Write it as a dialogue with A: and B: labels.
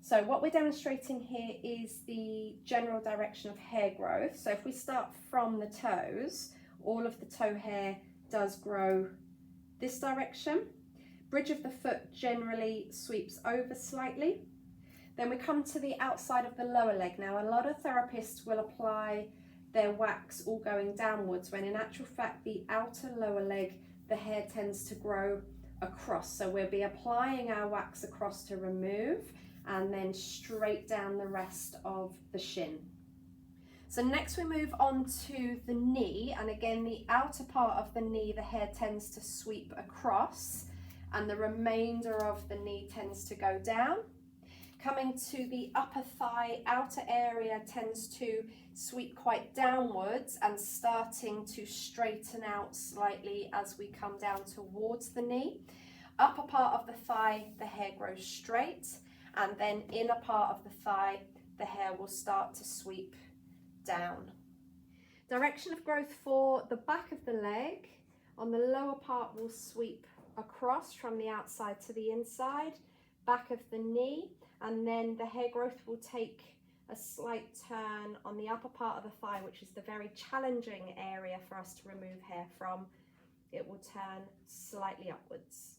A: So what we're demonstrating here is the general direction of hair growth. So if we start from the toes, all of the toe hair does grow this direction. Bridge of the foot generally sweeps over slightly. Then we come to the outside of the lower leg. Now, a lot of therapists will apply their wax all going downwards, when in actual fact, the outer lower leg, the hair tends to grow across. So we'll be applying our wax across to remove, and then straight down the rest of the shin. So next we move on to the knee, and again the outer part of the knee, the hair tends to sweep across and the remainder of the knee tends to go down. Coming to the upper thigh, outer area tends to sweep quite downwards and starting to straighten out slightly as we come down towards the knee. Upper part of the thigh, the hair grows straight, and then inner part of the thigh, the hair will start to sweep down. Direction of growth for the back of the leg, on the lower part will sweep across from the outside to the inside, back of the knee, and then the hair growth will take a slight turn on the upper part of the thigh, which is the very challenging area for us to remove hair from. It will turn slightly upwards.